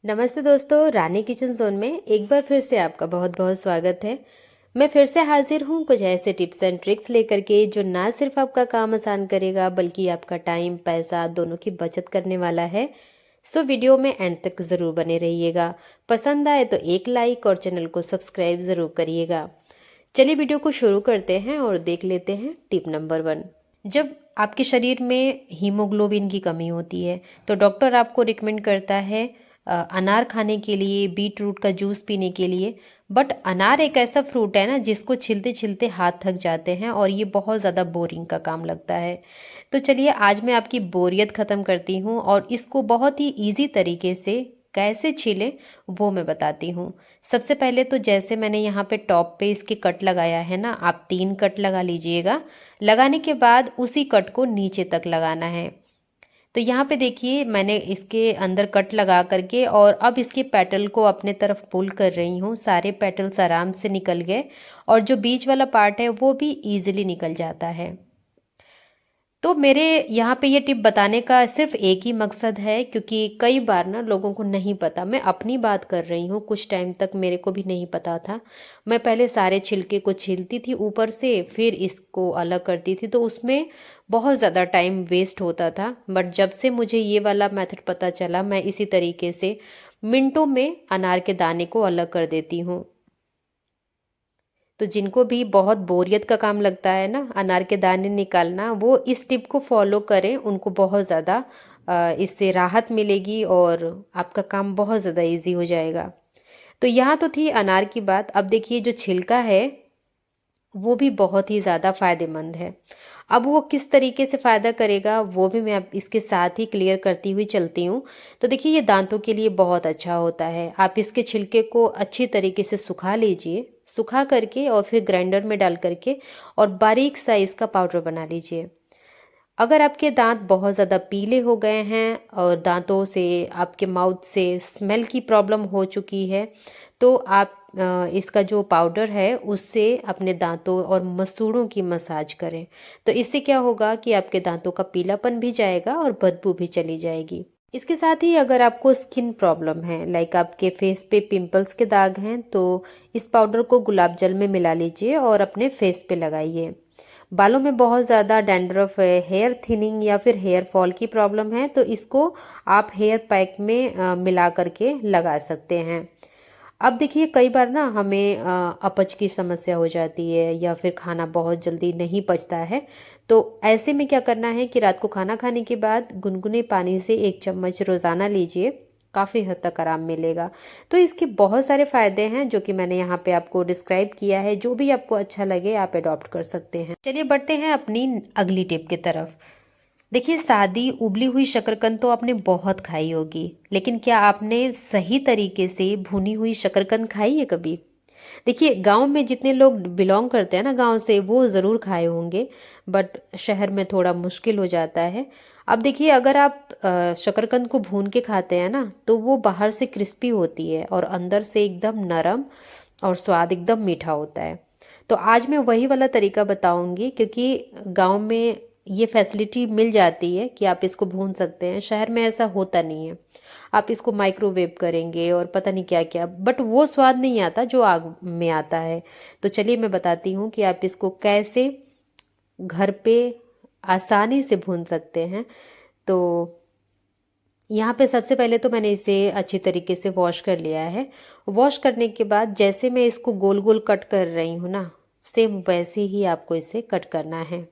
नमस्ते दोस्तों, रानी kitchen zone में एक बार फिर से आपका बहुत बहुत स्वागत है। मैं फिर से हाजिर हूँ कुछ ऐसे टिप्स एंड ट्रिक्स लेकर के जो ना सिर्फ आपका काम आसान करेगा बल्कि आपका टाइम पैसा दोनों की बचत करने वाला है। सो वीडियो में एंड तक ज़रूर बने रहिएगा। पसंद आए तो एक लाइक और चैनल को सब्सक्राइब ज़रूर करिएगा। चलिए वीडियो को शुरू करते हैं और देख लेते हैं टिप नंबर 1। जब आपके शरीर में हीमोग्लोबिन की कमी होती है तो डॉक्टर आपको रिकमेंड करता है अनार खाने के लिए, बीट रूट का जूस पीने के लिए। बट अनार एक ऐसा फ्रूट है ना जिसको छिलते छिलते हाथ थक जाते हैं और ये बहुत ज़्यादा बोरिंग का काम लगता है। तो चलिए आज मैं आपकी बोरियत ख़त्म करती हूँ और इसको बहुत ही ईजी तरीके से कैसे छीलें वो मैं बताती हूँ। सबसे पहले तो जैसे मैंने यहाँ पे टॉप पे इसके कट लगाया है ना, आप 3 कट लगा लीजिएगा। लगाने के बाद उसी कट को नीचे तक लगाना है। तो यहाँ पे देखिए मैंने इसके अंदर कट लगा करके और अब इसके पेटल को अपने तरफ पुल कर रही हूँ। सारे पेटल्स आराम से निकल गए और जो बीच वाला पार्ट है वो भी इजीली निकल जाता है। तो मेरे यहाँ पे ये टिप बताने का सिर्फ एक ही मकसद है, क्योंकि कई बार ना लोगों को नहीं पता। मैं अपनी बात कर रही हूँ, कुछ टाइम तक मेरे को भी नहीं पता था। मैं पहले सारे छिलके को छीलती थी ऊपर से, फिर इसको अलग करती थी, तो उसमें बहुत ज़्यादा टाइम वेस्ट होता था। बट जब से मुझे ये वाला मेथड पता चला, मैं इसी तरीके से मिनटों में अनार के दाने को अलग कर देती हूँ। तो जिनको भी बहुत बोरियत का काम लगता है ना अनार के दाने निकालना, वो इस टिप को फॉलो करें। उनको बहुत ज़्यादा इससे राहत मिलेगी और आपका काम बहुत ज़्यादा इजी हो जाएगा। तो यहाँ तो थी अनार की बात। अब देखिए जो छिलका है वो भी बहुत ही ज़्यादा फ़ायदेमंद है। अब वो किस तरीके से फ़ायदा करेगा वो भी मैं अब इसके साथ ही क्लियर करती हुई चलती हूँ। तो देखिए ये दांतों के लिए बहुत अच्छा होता है। आप इसके छिलके को अच्छी तरीके से सुखा लीजिए, सुखा करके और फिर ग्राइंडर में डाल करके और बारीक सा इसका पाउडर बना लीजिए। अगर आपके दांत बहुत ज़्यादा पीले हो गए हैं और दांतों से, आपके माउथ से स्मेल की प्रॉब्लम हो चुकी है, तो आप इसका जो पाउडर है उससे अपने दांतों और मसूड़ों की मसाज करें। तो इससे क्या होगा कि आपके दांतों का पीलापन भी जाएगा और बदबू भी चली जाएगी। इसके साथ ही अगर आपको स्किन प्रॉब्लम है, लाइक आपके फेस पे पिंपल्स के दाग हैं, तो इस पाउडर को गुलाब जल में मिला लीजिए और अपने फेस पे लगाइए। बालों में बहुत ज़्यादा डैंड्रफ है, हेयर थिनिंग या फिर हेयर फॉल की प्रॉब्लम है, तो इसको आप हेयर पैक में मिला करके लगा सकते हैं। अब देखिए कई बार ना हमें अपच की समस्या हो जाती है या फिर खाना बहुत जल्दी नहीं पचता है। तो ऐसे में क्या करना है कि रात को खाना खाने के बाद गुनगुने पानी से 1 चम्मच रोज़ाना लीजिए, काफ़ी हद तक आराम मिलेगा। तो इसके बहुत सारे फ़ायदे हैं जो कि मैंने यहाँ पे आपको डिस्क्राइब किया है। जो भी आपको अच्छा लगे आप अडॉप्ट कर सकते हैं। चलिए बढ़ते हैं अपनी अगली टिप की तरफ। देखिए सादी उबली हुई शकरकंद तो आपने बहुत खाई होगी, लेकिन क्या आपने सही तरीके से भुनी हुई शकरकंद खाई है कभी? देखिए गांव में जितने लोग बिलोंग करते हैं ना गांव से, वो ज़रूर खाए होंगे, बट शहर में थोड़ा मुश्किल हो जाता है। अब देखिए अगर आप शकरकंद को भून के खाते हैं ना, तो वो बाहर से क्रिस्पी होती है और अंदर से एकदम नरम और स्वाद एकदम मीठा होता है। तो आज मैं वही वाला तरीका बताऊंगी, क्योंकि गांव में ये फैसिलिटी मिल जाती है कि आप इसको भून सकते हैं। शहर में ऐसा होता नहीं है। आप इसको माइक्रोवेव करेंगे और पता नहीं क्या क्या, बट वो स्वाद नहीं आता जो आग में आता है। तो चलिए मैं बताती हूँ कि आप इसको कैसे घर पे आसानी से भून सकते हैं। तो यहाँ पे सबसे पहले तो मैंने इसे अच्छी तरीके से वॉश कर लिया है। वॉश करने के बाद जैसे मैं इसको गोल गोल कट कर रही हूँ ना, सेम वैसे ही आपको इसे कट करना है।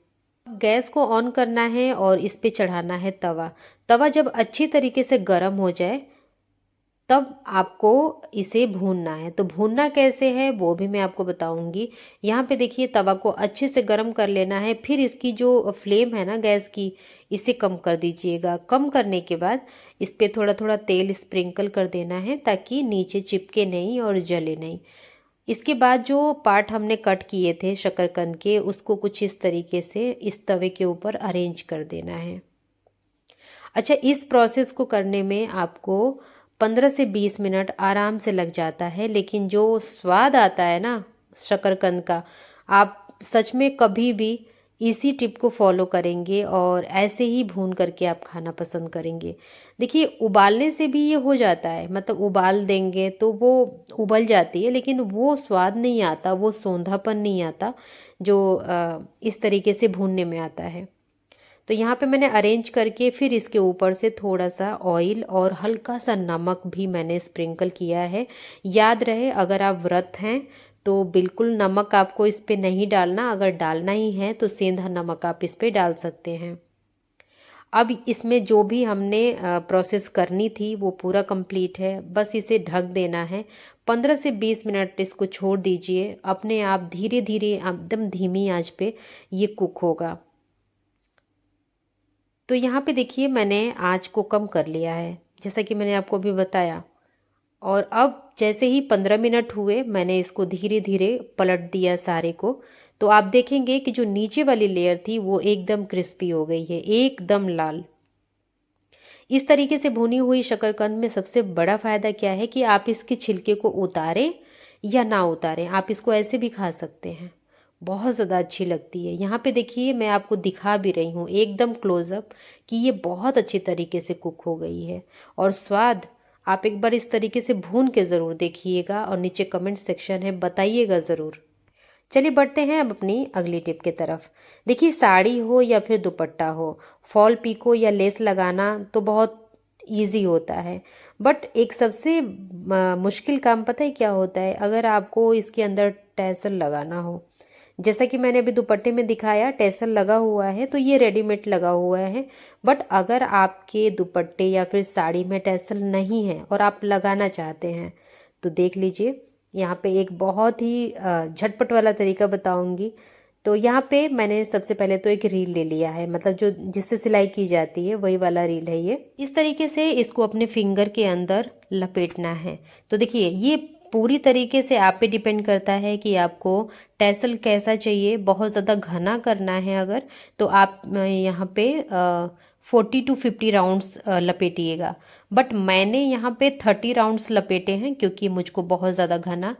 गैस को ऑन करना है और इस पे चढ़ाना है तवा। तवा जब अच्छी तरीके से गर्म हो जाए तब आपको इसे भूनना है। तो भूनना कैसे है वो भी मैं आपको बताऊंगी। यहाँ पे देखिए तवा को अच्छे से गर्म कर लेना है, फिर इसकी जो फ्लेम है ना गैस की, इसे कम कर दीजिएगा। कम करने के बाद इस पे थोड़ा थोड़ा तेल स्प्रिंकल कर देना है ताकि नीचे चिपके नहीं और जले नहीं। इसके बाद जो पार्ट हमने कट किए थे शकरकंद के, उसको कुछ इस तरीके से इस तवे के ऊपर अरेंज कर देना है। अच्छा, इस प्रोसेस को करने में आपको 15 से 20 मिनट आराम से लग जाता है, लेकिन जो स्वाद आता है ना शकरकंद का, आप सच में कभी भी इसी टिप को फॉलो करेंगे और ऐसे ही भून करके आप खाना पसंद करेंगे। देखिए उबालने से भी ये हो जाता है, मतलब उबाल देंगे तो वो उबल जाती है, लेकिन वो स्वाद नहीं आता, वो सोंधापन नहीं आता जो इस तरीके से भूनने में आता है। तो यहाँ पे मैंने अरेंज करके फिर इसके ऊपर से थोड़ा सा ऑयल और हल्का सा नमक भी मैंने स्प्रिंकल किया है। याद रहे अगर आप व्रत हैं तो बिल्कुल नमक आपको इस पे नहीं डालना, अगर डालना ही है तो सेंधा नमक आप इस पे डाल सकते हैं। अब इसमें जो भी हमने प्रोसेस करनी थी वो पूरा कंप्लीट है, बस इसे ढक देना है। 15 से 20 मिनट इसको छोड़ दीजिए, अपने आप धीरे धीरे एकदम धीमी आंच पे ये कुक होगा। तो यहाँ पे देखिए मैंने आँच को कम कर लिया है, जैसा कि मैंने आपको अभी बताया। और अब जैसे ही 15 मिनट हुए मैंने इसको धीरे धीरे पलट दिया सारे को, तो आप देखेंगे कि जो नीचे वाली लेयर थी वो एकदम क्रिस्पी हो गई है, एकदम लाल। इस तरीके से भुनी हुई शकरकंद में सबसे बड़ा फ़ायदा क्या है कि आप इसके छिलके को उतारें या ना उतारें, आप इसको ऐसे भी खा सकते हैं। बहुत ज़्यादा अच्छी लगती है। यहाँ पे देखिए मैं आपको दिखा भी रही हूँ एकदम क्लोज़अप कि ये बहुत अच्छी तरीके से कुक हो गई है। और स्वाद आप एक बार इस तरीके से भून के ज़रूर देखिएगा और नीचे कमेंट सेक्शन है, बताइएगा ज़रूर। चलिए बढ़ते हैं अब अपनी अगली टिप की तरफ। देखिए साड़ी हो या फिर दुपट्टा हो, फॉल पीको या लेस लगाना तो बहुत इजी होता है, बट एक सबसे मुश्किल काम पता है क्या होता है, अगर आपको इसके अंदर टैसल लगाना हो। जैसा कि मैंने अभी दुपट्टे में दिखाया टैसल लगा हुआ है, तो ये रेडीमेड लगा हुआ है। बट अगर आपके दुपट्टे या फिर साड़ी में टैसल नहीं है और आप लगाना चाहते हैं तो देख लीजिए, यहाँ पे एक बहुत ही झटपट वाला तरीका बताऊंगी। तो यहाँ पे मैंने सबसे पहले तो एक रील ले लिया है, मतलब जो जिससे सिलाई की जाती है वही वाला रील है ये। इस तरीके से इसको अपने फिंगर के अंदर लपेटना है। तो देखिए ये पूरी तरीके से आप पे डिपेंड करता है कि आपको टैसल कैसा चाहिए। बहुत ज़्यादा घना करना है अगर, तो आप यहाँ पे 40 to 50 राउंड्स लपेटिएगा। बट मैंने यहाँ पे 30 राउंड्स लपेटे हैं क्योंकि मुझको बहुत ज़्यादा घना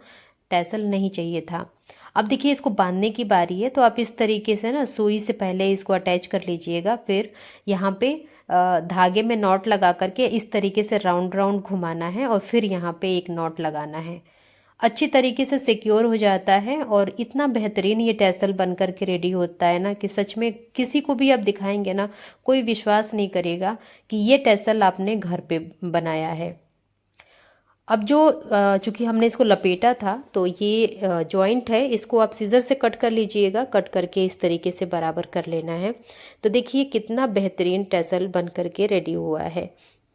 टैसल नहीं चाहिए था। अब देखिए इसको बांधने की बारी है, तो आप इस तरीके से ना सुई से पहले इसको अटैच कर लीजिएगा, फिर यहाँ पे धागे में नॉट लगा करके इस तरीके से राउंड राउंड घुमाना है और फिर यहाँ पे एक नॉट लगाना है। अच्छी तरीके से सिक्योर हो जाता है और इतना बेहतरीन ये टैसल बन कर के रेडी होता है ना कि सच में किसी को भी आप दिखाएंगे ना कोई विश्वास नहीं करेगा कि ये टैसल आपने घर पे बनाया है। अब जो चूंकि हमने इसको लपेटा था तो ये जॉइंट है, इसको आप सीजर से कट कर लीजिएगा, कट करके इस तरीके से बराबर कर लेना है। तो देखिए कितना बेहतरीन टैसल बन करके रेडी हुआ है।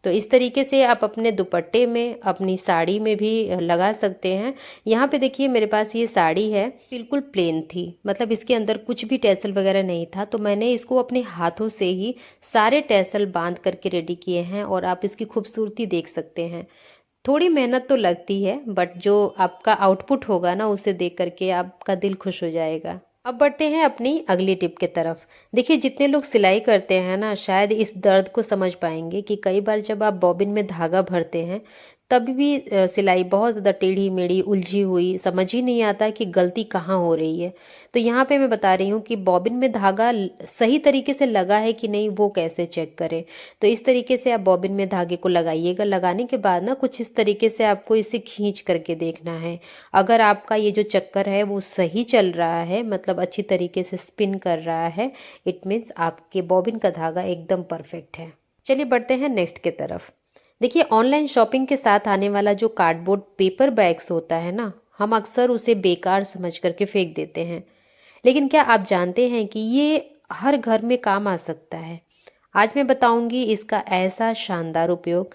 तो इस तरीके से आप अपने दुपट्टे में अपनी साड़ी में भी लगा सकते हैं। यहाँ पे देखिए मेरे पास ये साड़ी है, बिल्कुल प्लेन थी, मतलब इसके अंदर कुछ भी टैसल वगैरह नहीं था, तो मैंने इसको अपने हाथों से ही सारे टैसल बांध करके रेडी किए हैं और आप इसकी खूबसूरती देख सकते हैं। थोड़ी मेहनत तो लगती है बट जो आपका आउटपुट होगा ना उसे देख करके आपका दिल खुश हो जाएगा। अब बढ़ते हैं अपनी अगली टिप की तरफ। देखिए जितने लोग सिलाई करते हैं ना शायद इस दर्द को समझ पाएंगे कि कई बार जब आप बॉबिन में धागा भरते हैं तब भी सिलाई बहुत ज़्यादा टेढ़ी मेढ़ी उलझी हुई, समझ ही नहीं आता कि गलती कहाँ हो रही है। तो यहाँ पे मैं बता रही हूँ कि बॉबिन में धागा सही तरीके से लगा है कि नहीं वो कैसे चेक करें। तो इस तरीके से आप बॉबिन में धागे को लगाइएगा, लगाने के बाद ना कुछ इस तरीके से आपको इसे खींच करके देखना है। अगर आपका ये जो चक्कर है वो सही चल रहा है, मतलब अच्छी तरीके से स्पिन कर रहा है, इट मीन्स आपके बॉबिन का धागा एकदम परफेक्ट है। चलिए बढ़ते हैं नेक्स्ट की तरफ। देखिए ऑनलाइन शॉपिंग के साथ आने वाला जो कार्डबोर्ड पेपर बैग्स होता है ना, हम अक्सर उसे बेकार समझ करके फेंक देते हैं, लेकिन क्या आप जानते हैं कि ये हर घर में काम आ सकता है। आज मैं बताऊंगी इसका ऐसा शानदार उपयोग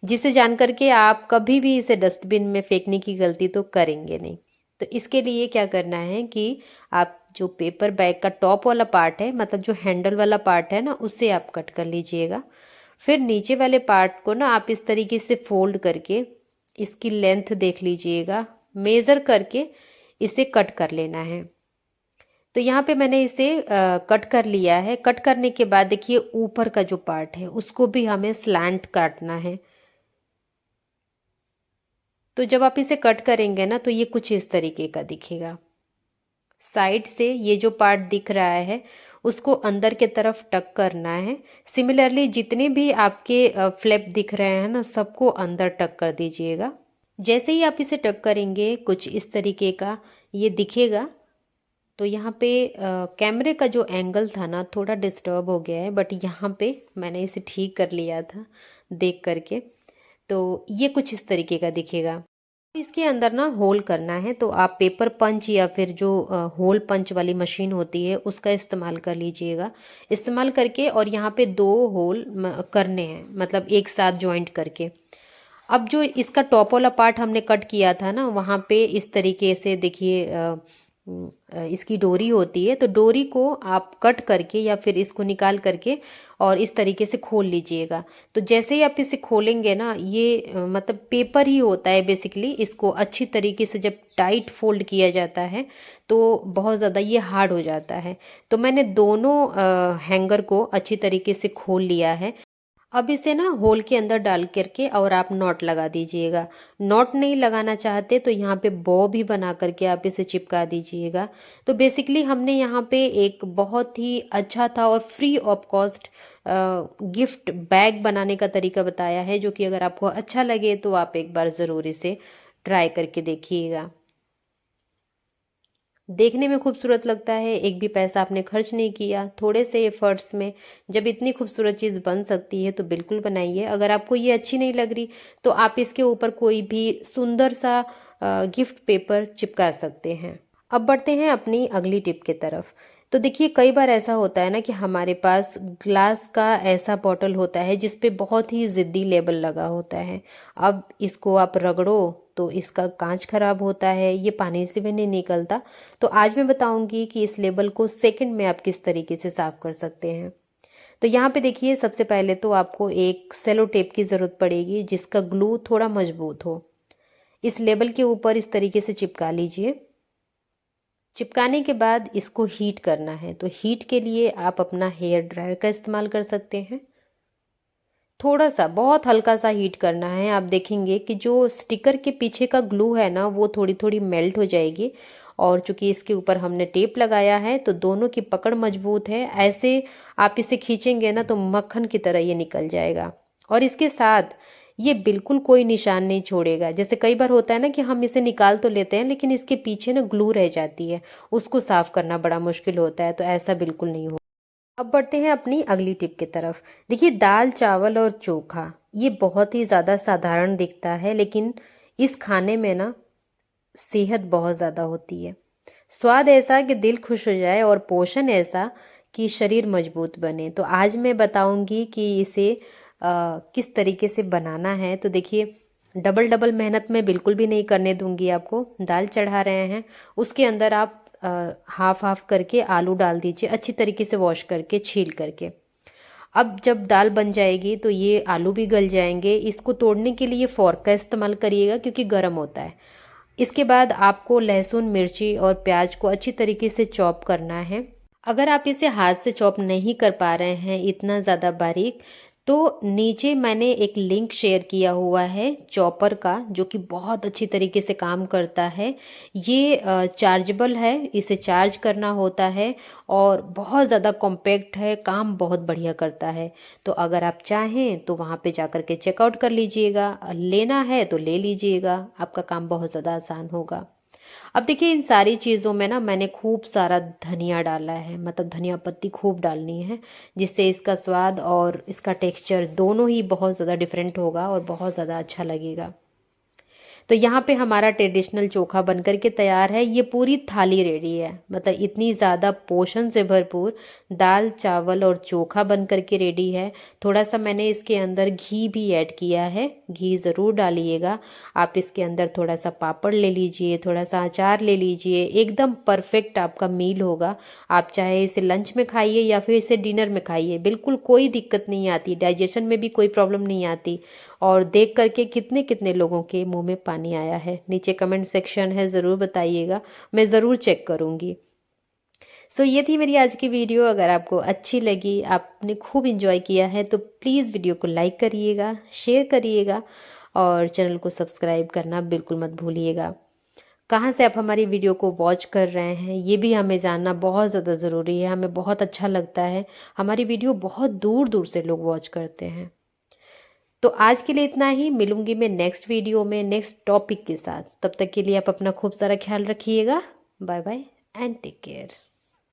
जिसे जान करके आप कभी भी इसे डस्टबिन में फेंकने की गलती तो करेंगे नहीं। तो इसके लिए क्या करना है कि आप जो पेपर बैग का टॉप वाला पार्ट है, मतलब जो हैंडल वाला पार्ट है ना, उसे आप कट कर लीजिएगा। फिर नीचे वाले पार्ट को ना आप इस तरीके से फोल्ड करके इसकी लेंथ देख लीजिएगा, मेज़र करके इसे कट कर लेना है। तो यहाँ पे मैंने इसे कट कर लिया है। कट करने के बाद देखिए ऊपर का जो पार्ट है उसको भी हमें स्लैंट काटना है। तो जब आप इसे कट करेंगे ना तो ये कुछ इस तरीके का दिखेगा। साइड से ये जो पार्ट दिख रहा है उसको अंदर के तरफ टक करना है। सिमिलरली जितने भी आपके फ्लैप दिख रहे हैं ना, सबको अंदर टक कर दीजिएगा। जैसे ही आप इसे टक करेंगे कुछ इस तरीके का ये दिखेगा। तो यहाँ पे कैमरे का जो एंगल था ना थोड़ा डिस्टर्ब हो गया है, बट यहाँ पे मैंने इसे ठीक कर लिया था देख करके। तो ये कुछ इस तरीके का दिखेगा। इसके अंदर ना होल करना है, तो आप पेपर पंच या फिर जो होल पंच वाली मशीन होती है उसका इस्तेमाल कर लीजिएगा। इस्तेमाल करके और यहाँ पे 2 होल करने हैं, मतलब एक साथ जॉइंट करके। अब जो इसका टॉप वाला पार्ट हमने कट किया था ना, वहाँ पे इस तरीके से देखिए इसकी डोरी होती है, तो डोरी को आप कट करके या फिर इसको निकाल करके और इस तरीके से खोल लीजिएगा। तो जैसे ही आप इसे खोलेंगे ना, ये मतलब पेपर ही होता है बेसिकली। इसको अच्छी तरीके से जब टाइट फोल्ड किया जाता है तो बहुत ज़्यादा ये हार्ड हो जाता है। तो मैंने दोनों हैंगर को अच्छी तरीके से खोल लिया है। अब इसे ना होल के अंदर डाल करके और आप नॉट लगा दीजिएगा। नॉट नहीं लगाना चाहते तो यहाँ पे बॉ भी बना करके आप इसे चिपका दीजिएगा। तो बेसिकली हमने यहाँ पे एक बहुत ही अच्छा था और free of cost gift bag बनाने का तरीका बताया है, जो कि अगर आपको अच्छा लगे तो आप एक बार ज़रूर इसे ट्राई करके देखिएगा। देखने में खूबसूरत लगता है, एक भी पैसा आपने खर्च नहीं किया, थोड़े से एफर्ट्स में जब इतनी खूबसूरत चीज़ बन सकती है तो बिल्कुल बनाइए। अगर आपको ये अच्छी नहीं लग रही तो आप इसके ऊपर कोई भी सुंदर सा गिफ्ट पेपर चिपका सकते हैं। अब बढ़ते हैं अपनी अगली टिप की तरफ। तो देखिए कई बार ऐसा होता है ना कि हमारे पास ग्लास का ऐसा बॉटल होता है जिस पे बहुत ही ज़िद्दी लेबल लगा होता है। अब इसको आप रगड़ो तो इसका कांच खराब होता है, ये पानी से भी नहीं निकलता। तो आज मैं बताऊंगी कि इस लेबल को सेकंड में आप किस तरीके से साफ़ कर सकते हैं। तो यहाँ पे देखिए सबसे पहले तो आपको एक सेलो टेप की ज़रूरत पड़ेगी जिसका ग्लू थोड़ा मजबूत हो। इस लेबल के ऊपर इस तरीके से चिपका लीजिए। चिपकाने के बाद इसको हीट करना है, तो हीट के लिए आप अपना हेयर ड्रायर का इस्तेमाल कर सकते हैं। थोड़ा सा बहुत हल्का सा हीट करना है। आप देखेंगे कि जो स्टिकर के पीछे का ग्लू है ना वो थोड़ी थोड़ी मेल्ट हो जाएगी। और चूंकि इसके ऊपर हमने टेप लगाया है तो दोनों की पकड़ मजबूत है। ऐसे आप इसे खींचेंगे ना तो मक्खन की तरह ये निकल जाएगा। और इसके साथ ये बिल्कुल कोई निशान नहीं छोड़ेगा। जैसे कई बार होता है ना कि हम इसे निकाल तो लेते हैं लेकिन इसके पीछे ना ग्लू रह जाती है, उसको साफ करना बड़ा मुश्किल होता है। तो ऐसा बिल्कुल नहीं हो। अब बढ़ते हैं अपनी अगली टिप की तरफ। देखिए दाल चावल और चोखा ये बहुत ही ज़्यादा साधारण दिखता है, लेकिन इस खाने में ना सेहत बहुत ज़्यादा होती है। स्वाद ऐसा कि दिल खुश हो जाए और पोषण ऐसा कि शरीर मजबूत बने। तो आज मैं बताऊंगी कि इसे किस तरीके से बनाना है। तो देखिए डबल डबल मेहनत मैं बिल्कुल भी नहीं करने दूंगी आपको। दाल चढ़ा रहे हैं, उसके अंदर आप हाफ हाफ करके आलू डाल दीजिए, अच्छी तरीके से वॉश करके छील करके। अब जब दाल बन जाएगी तो ये आलू भी गल जाएंगे। इसको तोड़ने के लिए फोर्क का इस्तेमाल करिएगा क्योंकि गर्म होता है। इसके बाद आपको लहसुन मिर्ची और प्याज को अच्छी तरीके से चॉप करना है। अगर आप इसे हाथ से चॉप नहीं कर पा रहे हैं इतना ज़्यादा बारीक, तो नीचे मैंने एक लिंक शेयर किया हुआ है चॉपर का, जो कि बहुत अच्छी तरीके से काम करता है। ये चार्जेबल है, इसे चार्ज करना होता है और बहुत ज़्यादा कॉम्पैक्ट है, काम बहुत बढ़िया करता है। तो अगर आप चाहें तो वहाँ पे जाकर के चेकआउट कर लीजिएगा, लेना है तो ले लीजिएगा, आपका काम बहुत ज़्यादा आसान होगा। अब देखिए इन सारी चीज़ों में ना मैंने खूब सारा धनिया डाला है, मतलब धनिया पत्ती खूब डालनी है, जिससे इसका स्वाद और इसका टेक्सचर दोनों ही बहुत ज़्यादा डिफरेंट होगा और बहुत ज़्यादा अच्छा लगेगा। तो यहाँ पे हमारा ट्रेडिशनल चोखा बनकर के तैयार है। ये पूरी थाली रेडी है, मतलब इतनी ज़्यादा पोषण से भरपूर दाल चावल और चोखा बनकर के रेडी है। थोड़ा सा मैंने इसके अंदर घी भी ऐड किया है, घी ज़रूर डालिएगा। आप इसके अंदर थोड़ा सा पापड़ ले लीजिए, थोड़ा सा अचार ले लीजिए, एकदम परफेक्ट आपका मील होगा। आप चाहे इसे लंच में खाइए या फिर इसे डिनर में खाइए, बिल्कुल कोई दिक्कत नहीं आती, डाइजेशन में भी कोई प्रॉब्लम नहीं आती। और देख करके कितने कितने लोगों के मुंह में पानी आया है, नीचे कमेंट सेक्शन है, ज़रूर बताइएगा, मैं ज़रूर चेक करूँगी। सो ये थी मेरी आज की वीडियो। अगर आपको अच्छी लगी, आपने खूब इंजॉय किया है, तो प्लीज़ वीडियो को लाइक करिएगा, शेयर करिएगा और चैनल को सब्सक्राइब करना बिल्कुल मत भूलिएगा। कहाँ से आप हमारी वीडियो को वॉच कर रहे हैं, ये भी हमें जानना बहुत ज़्यादा ज़रूरी है। हमें बहुत अच्छा लगता है, हमारी वीडियो बहुत दूर दूर से लोग वॉच करते हैं। तो आज के लिए इतना ही। मिलूंगी मैं नेक्स्ट वीडियो में नेक्स्ट टॉपिक के साथ। तब तक के लिए आप अपना खूब सारा ख्याल रखिएगा। Bye bye and take care.